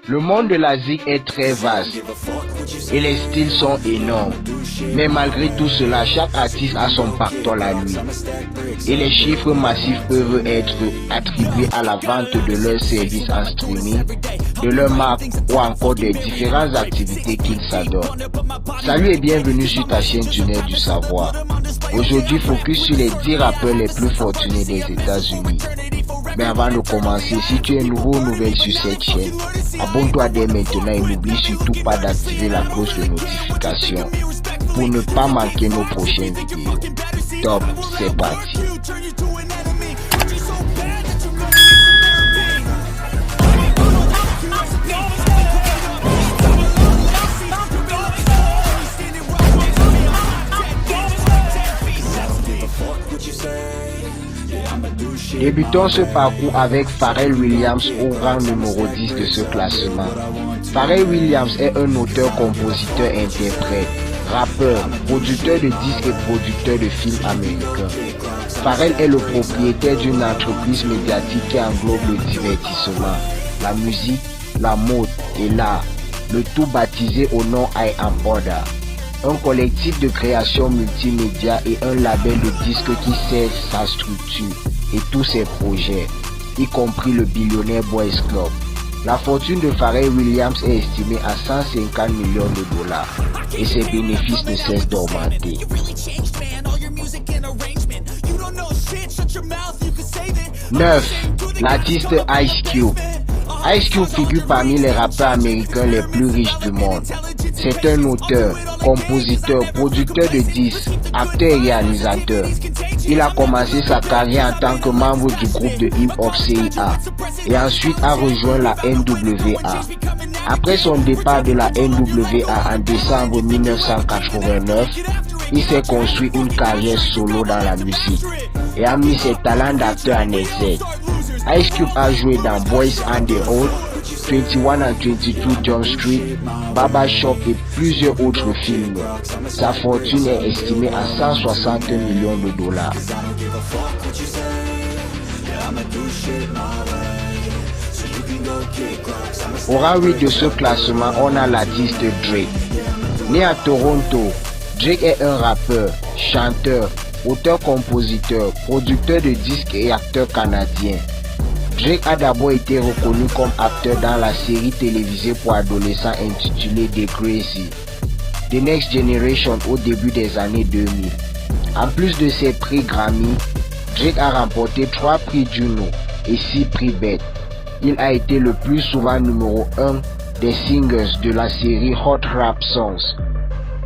Le monde de la zik est très vaste et les styles sont énormes. Mais malgré tout cela, chaque artiste a son pactole à lui. Et les chiffres massifs peuvent être attribués à la vente de leurs services en streaming, de leur marque ou encore des différentes activités qu'ils adorent. Salut et bienvenue sur ta chaîne Tunnel du Savoir. Aujourd'hui, focus sur les 10 rappeurs les plus fortunés des États-Unis. Mais avant de commencer, si tu es nouveau ou nouvelle sur cette chaîne, abonne-toi dès maintenant et n'oublie surtout pas d'activer la cloche de notification pour ne pas manquer nos prochaines vidéos. Top, c'est parti. Débutons ce parcours avec Pharrell Williams au rang numéro 10 de ce classement. Pharrell Williams est un auteur, compositeur, interprète, rappeur, producteur de disques et producteur de films américains. Pharrell est le propriétaire d'une entreprise médiatique qui englobe le divertissement, la musique, la mode et l'art, le tout baptisé au nom I Am Border. Un collectif de création multimédia et un label de disques qui sert sa structure et tous ses projets, y compris le Billionaire Boys Club. La fortune de Pharrell Williams est estimée à 150 millions de dollars et ses bénéfices ne cessent d'augmenter. 9. L'artiste Ice Cube. Ice Cube figure parmi les rappeurs américains les plus riches du monde. C'est un auteur, compositeur, producteur de disques, acteur et réalisateur. Il a commencé sa carrière en tant que membre du groupe de hip-hop CIA et ensuite a rejoint la NWA. Après son départ de la NWA en décembre 1989, il s'est construit une carrière solo dans la musique et a mis ses talents d'acteur en exergue. Ice Cube a joué dans Boys and the Hood, 21 and 22 Jump Street, Baba Shop et plusieurs autres films. Sa fortune est estimée à 160 millions de dollars. Au rang 8 de ce classement, on a l'artiste Drake. Né à Toronto, Drake est un rappeur, chanteur, auteur-compositeur, producteur de disques et acteur canadien. Drake a d'abord été reconnu comme acteur dans la série télévisée pour adolescents intitulée The Crazy, The Next Generation au début des années 2000. En plus de ses prix Grammy, Drake a remporté 3 prix Juno et 6 prix BET. Il a été le plus souvent numéro 1 des singles de la série Hot Rap Songs.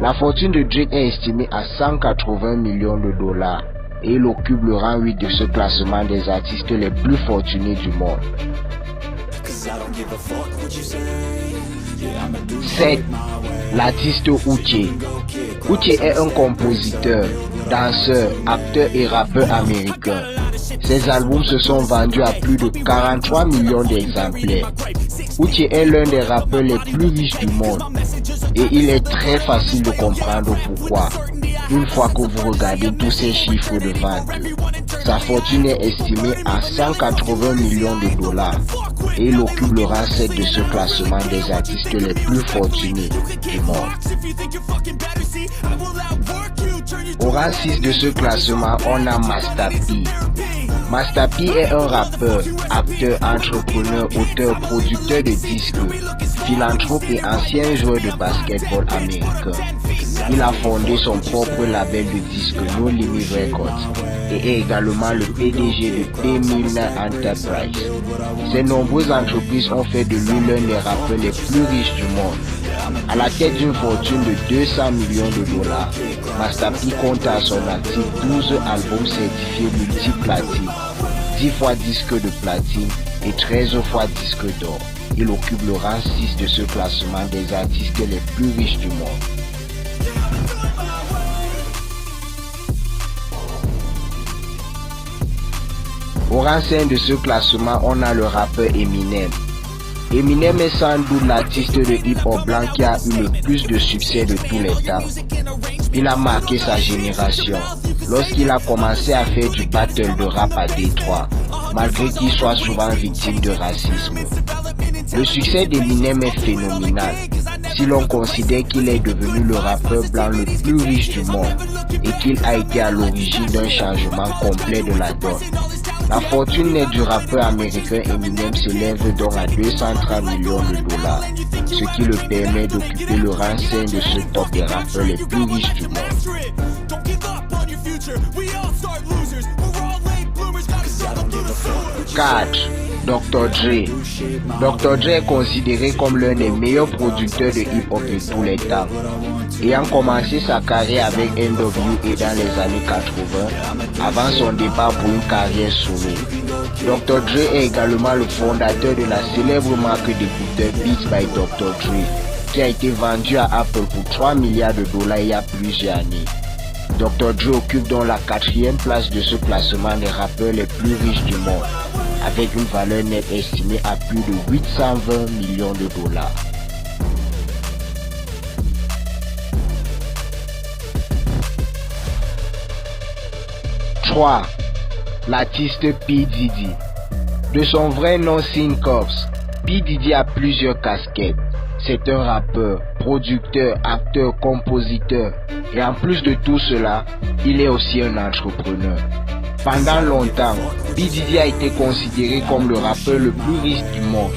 La fortune de Drake est estimée à 180 millions de dollars. Et il occupe le rang 8 de ce classement des artistes les plus fortunés du monde. 7. L'artiste Uche. Uche est un compositeur, danseur, acteur et rappeur américain. Ses albums se sont vendus à plus de 43 millions d'exemplaires. Uche est l'un des rappeurs les plus riches du monde et il est très facile de comprendre pourquoi. Une fois que vous regardez tous ces chiffres de vente, sa fortune est estimée à 180 millions de dollars et il occupe le rang 7 de ce classement des artistes les plus fortunés du monde. Au rang 6 de ce classement, on a Master P. Master P est un rappeur, acteur, entrepreneur, auteur, producteur de disques, philanthrope et ancien joueur de basketball américain. Il a fondé son propre label de disques No Limit Records et est également le PDG de P-Millionaire Enterprise. Ses nombreuses entreprises ont fait de lui l'un des rappeurs les plus riches du monde. À la tête d'une fortune de 200 millions de dollars, Master P compte à son actif 12 albums certifiés multiplatine, 10 fois disque de platine et 13 fois disque d'or. Il occupe le rang 6 de ce classement des artistes les plus riches du monde. Au rang 5 de ce classement, on a le rappeur Eminem. Eminem est sans doute l'artiste de hip-hop blanc qui a eu le plus de succès de tous les temps. Il a marqué sa génération lorsqu'il a commencé à faire du battle de rap à Détroit, malgré qu'il soit souvent victime de racisme. Le succès d'Eminem est phénoménal si l'on considère qu'il est devenu le rappeur blanc le plus riche du monde et qu'il a été à l'origine d'un changement complet de la donne. La fortune nette du rappeur américain Eminem s'élève donc à 230 millions de dollars, ce qui le permet d'occuper le rang 5 de ce top des rappeurs les plus riches du monde. 4. Dr. Dre. Dr. Dre est considéré comme l'un des meilleurs producteurs de hip-hop de tous les temps. Ayant commencé sa carrière avec NWA dans les années 80, avant son départ pour une carrière solo. Dr. Dre est également le fondateur de la célèbre marque d'écouteurs Beats by Dr. Dre, qui a été vendue à Apple pour 3 milliards de dollars il y a plusieurs années. Dr. Dre occupe donc la 4e place de ce classement des rappeurs les plus riches du monde, avec une valeur nette estimée à plus de 820 millions de dollars. L'artiste P. Diddy. De son vrai nom Sin Corps, P. Diddy a plusieurs casquettes. C'est un rappeur, producteur, acteur, compositeur et en plus de tout cela, il est aussi un entrepreneur. Pendant longtemps, P. Diddy a été considéré comme le rappeur le plus riche du monde,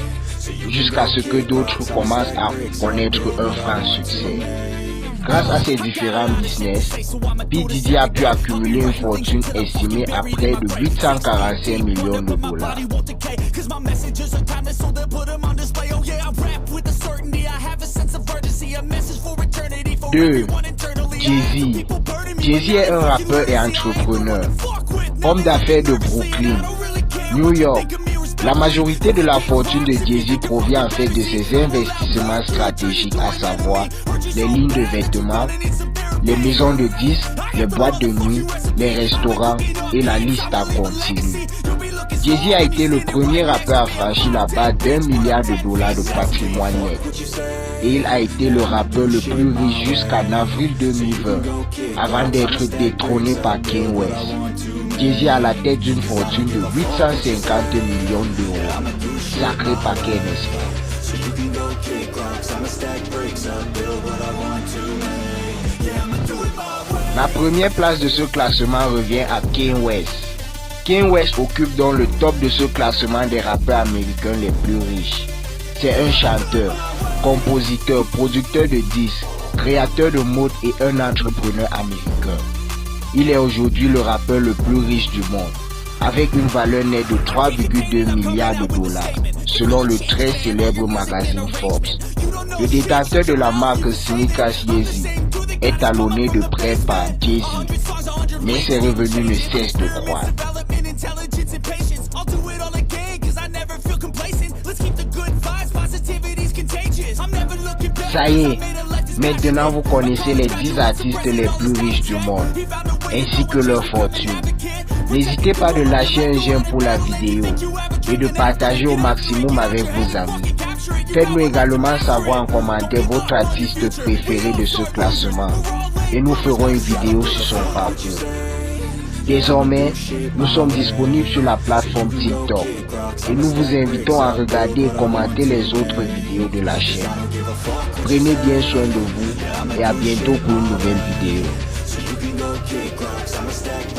jusqu'à ce que d'autres commencent à connaître un franc succès. Grâce à ses différents business, P. Diddy a pu accumuler une fortune estimée à près de 845 millions de dollars. 2. Jay-Z. Jay-Z est un rappeur et entrepreneur. Homme d'affaires de Brooklyn, New York. La majorité de la fortune de Jay-Z provient en fait de ses investissements stratégiques, à savoir les lignes de vêtements, les maisons de disques, les boîtes de nuit, les restaurants et la liste à continuer. Jay-Z a été le premier rappeur à franchir la barre d'1 milliard de dollars de patrimoine net. Et il a été le rappeur le plus riche jusqu'en avril 2020, avant d'être détrôné par Kanye West. Jay-Z à la tête d'une fortune de 850 millions d'euros. Sacré paquet, n'est-ce pas? La première place de ce classement revient à Kanye West. Kanye West occupe donc le top de ce classement des rappeurs américains les plus riches. C'est un chanteur, compositeur, producteur de disques, créateur de mode et un entrepreneur américain. Il est aujourd'hui le rappeur le plus riche du monde, avec une valeur nette de 3,2 milliards de dollars, selon le très célèbre magazine Forbes. Le détenteur de la marque Sneakers Yeezy est talonné de près par Jay-Z, mais ses revenus ne cessent de croître. Ça y est, maintenant vous connaissez les 10 artistes les plus riches du monde, ainsi que leur fortune. N'hésitez pas de lâcher un j'aime pour la vidéo et de partager au maximum avec vos amis. Faites-nous également savoir en commentaire votre artiste préféré de ce classement et nous ferons une vidéo sur son parcours. Désormais, nous sommes disponibles sur la plateforme TikTok et nous vous invitons à regarder et commenter les autres vidéos de la chaîne. Prenez bien soin de vous et à bientôt pour une nouvelle vidéo.